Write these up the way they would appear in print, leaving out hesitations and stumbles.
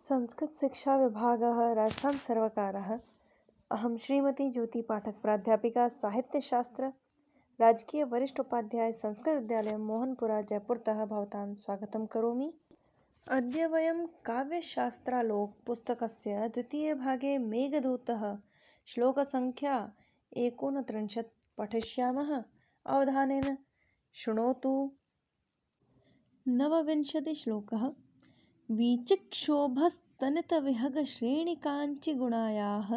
संस्कृतशिक्षाविभागः राजस्थानसर्वकारः। अहं श्रीमती ज्योतिपाठक प्राध्यापिका साहित्यशास्त्र राजकीयवरिष्ठोपाध्याय संस्कृतविद्यालय मोहनपुरा जयपुरतः भवतां स्वागतं करोमि। अद्य वयं काव्यशास्त्रालोक पुस्तकस्य द्वितीयभागे मेघदूतः श्लोकसङ्ख्या 39 पठिष्यामः। अवधानेन शृणोतु। नवविंशतिश्लोकः। वीचिक्षोभस्तनितविहगश्रेणिकाञ्चिगुणायाः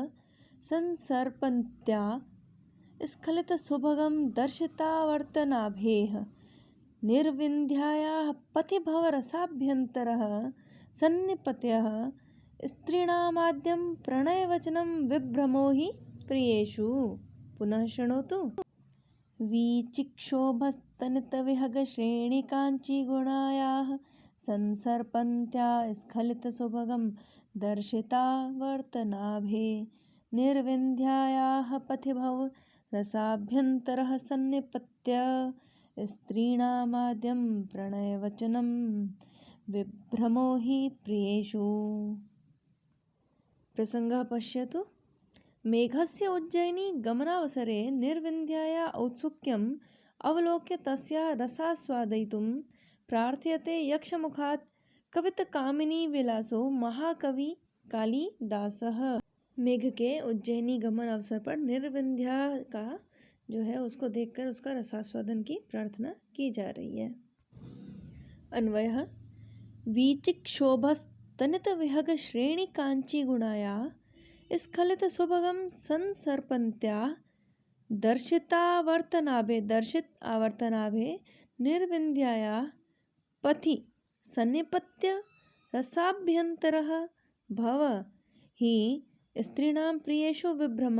संसर्पन्त्या स्खलितसुभगं दर्शितावर्तनाभेः निर्विन्ध्यायाः पथि भवरसाभ्यन्तरः सन्निपत्यः स्त्रीणामाद्यं प्रणयवचनं विभ्रमो हि प्रियेषु। पुनः शृणोतु। वीचिक्षोभस्तनितविहगश्रेणिकाञ्चिगुणायाः संसर्पन्त्या स्खलितसुभगं दर्शितावर्तनाभे निर्विन्ध्यायाः पथि भवरसाभ्यन्तरः सन्निपत्य स्त्रीणामाद्यं प्रणयवचनं विभ्रमो हि प्रियेषु। प्रसङ्गः पश्यतु। मेघस्य उज्जयिनी गमनावसरे निर्विन्ध्याया औत्सुक्यम् अवलोक्य तस्याः रसास्वादयितुं प्रार्थयते यक्षमुखात् कवितकामिनी विलासो महाकवि कालिदासः। मेघ के उज्जयिनी गमन अवसर पर निर्विन्ध्या का जो है उसको देखकर उसका रसास्वादन की प्रार्थना की जा रही है। अन्वयः वीचिक्षोभस्तनितविहग श्रेणी कांची गुणाया स्खलितसुभगं संसर्पन्त्या दर्शित आवर्तनाभे निर्विन्ध्याया पथि सन्निपत्य रसाभ्यन्तरः भव हि स्त्रीणां प्रियेषु विभ्रम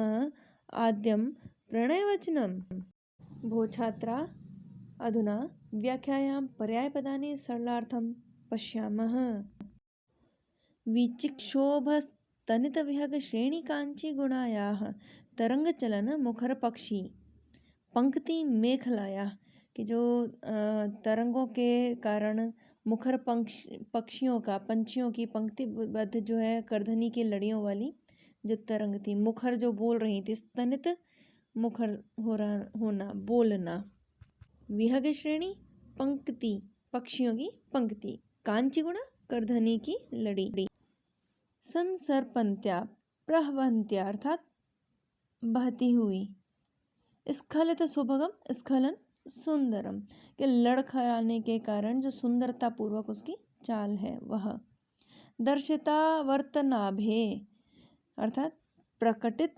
आद्यं प्रणयवचनम्। भो छात्रा, अधुना व्याख्यायां पर्यायपदानि सरलार्थं पश्यामः। वीचिक्षोभस्तनितविहगश्रेणिकाञ्चिगुणायाः तरंगचलन मुखर पक्षी पंक्ति मेखलाया कि जो तरंगों के कारण मुखर पक्षियों का पंछियों की पंक्तिबद्ध जो है करधनी की लड़ियों वाली जो तरंग थी, मुखर जो बोल रही थी, स्तनित मुखर होना बोलना। विहग श्रेणी पंक्ति पक्षियों की पंक्ति, कांची गुणा करधनी की लड़ी। संसर्पन्त्या प्रवहन्त्या अर्थात बहती हुई। स्खलित सुभगम स्खलन सुंदरम के लड़खड़ाने के कारण जो सुंदरता पूर्वक उसकी चाल है वह। दर्शितावर्तनाभे अर्थात प्रकटित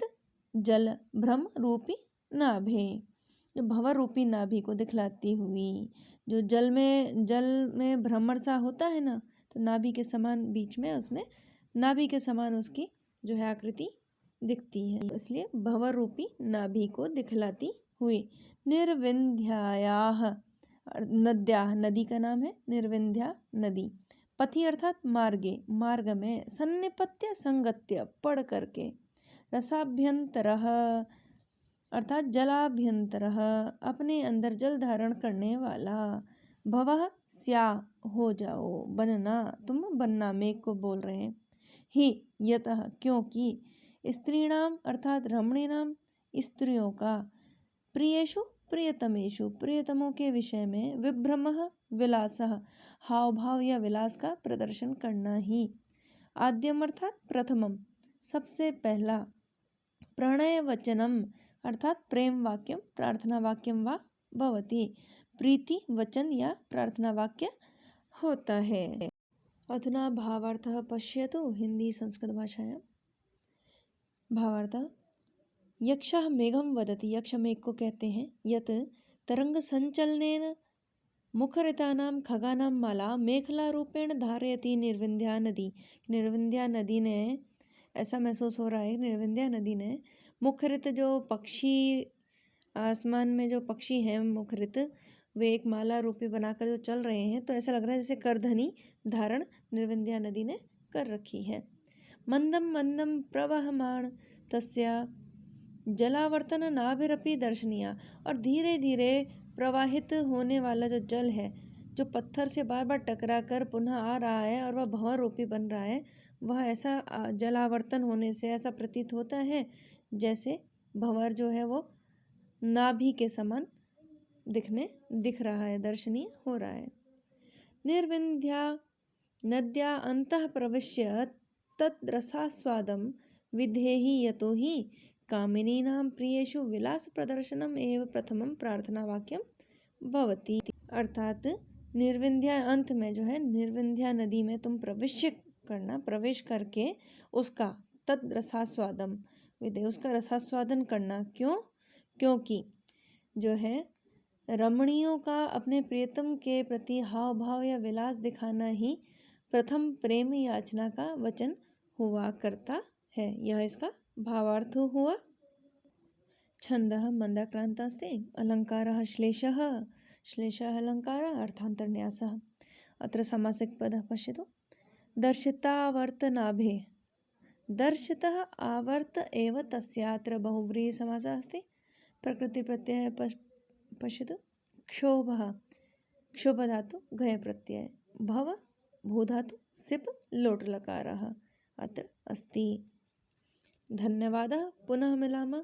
जल भ्रम रूपी नाभे, जो भंवर रूपी नाभि को दिखलाती हुई। जो जल में भ्रमर सा होता है ना, तो नाभि के समान बीच में उसमें नाभि के समान उसकी जो है आकृति दिखती है, इसलिए भंवर रूपी नाभि को दिखलाती हुई। निर्विन्ध्यायाः नद्याः नदी का नाम है निर्विन्ध्या नदी। पथि अर्थात मार्गे मार्ग में। सन्निपत्य संगत्य पढ़ करके। रसाभ्यंतरः अर्थात जलाभ्यंतरः अपने अंदर जल धारण करने वाला। भवः स्या हो जाओ, बनना तुम बनना, मेघ को बोल रहे हैं। ही यतः क्योंकि स्त्रीणाम अर्थात रमणीनाम स्त्रियों का, प्रियेषु प्रियतमेषु प्रियतमों के विषय में, विभ्रमः विलासः हाव भाव या विलास का प्रदर्शन करना ही। आद्यम अर्थात प्रथमम सबसे पहला। प्रणय वचनम अर्थात प्रेम वाक्यम प्रार्थना वाक्यम वा भवति, प्रीति वचन या प्रार्थना वाक्य होता है। अधुना भावार्थः पश्यतु हिंदी संस्कृत भाषायां। भावार्थः यक्षः मेघम वदति, यक्ष मेघ को कहते हैं, यत् तरंग संचलनेन मुखरितानां खगानां माला मेखला रूपेण धारयति निर्विन्ध्या नदी। निर्विन्ध्या नदी ने ऐसा महसूस हो रहा है, निर्विन्ध्या नदी ने मुखरित जो पक्षी आसमान में जो पक्षी हैं मुखरित, वे एक माला रूपी बनाकर जो चल रहे हैं, तो ऐसा लग रहा है जैसे करधनी धारण निर्विन्ध्या नदी ने कर रखी है। मंदम मंदम प्रवहमाण तस्या जलावर्तन नाभिरपि दर्शनीया, और धीरे धीरे प्रवाहित होने वाला जो जल है, जो पत्थर से बार बार टकरा कर पुनः आ रहा है और वह भंवर रूपी बन रहा है, वह ऐसा जलावर्तन होने से ऐसा प्रतीत होता है जैसे भंवर जो है वो नाभि के समान दिख रहा है, दर्शनीय हो रहा है। निर्विंध्या नद्या अंतः प्रविश्य तद्रसास्वादं विधेहि यतो हि कामिनीनां प्रियेषु विलास प्रदर्शनम एव प्रथमं प्रार्थना वाक्यम भवति। अर्थात निर्विंध्या अंत में जो है निर्विंध्या नदी में तुम प्रवेश करके उसका तद्रसास्वादम विधेय उसका रसास्वादन करना। क्योंकि जो है रमणियों का अपने प्रियतम के प्रति हाव भाव या विलास दिखाना ही प्रथम प्रेम याचना का वचन हुआ करता है। यह इसका भावार्थ हुआ। छंदः मंदाक्रांतास्ते अलंकारः श्लेषः अलंकारः अर्थान्तरन्यासः। अत्र सामासिक पदः पश्यतु। दर्शितावर्तनाभे दर्शितः आवर्त एव तस्यात्र बहुव्रीहि समासः अस्ति। प्रकृतिप्रत्ययः पश्यतु। क्षोभः क्षोभ धातु घय प्रत्यय भव भू धातु सिप लोट लकारः अत्र अस्ति। धन्यवादः। पुनः मिलामः।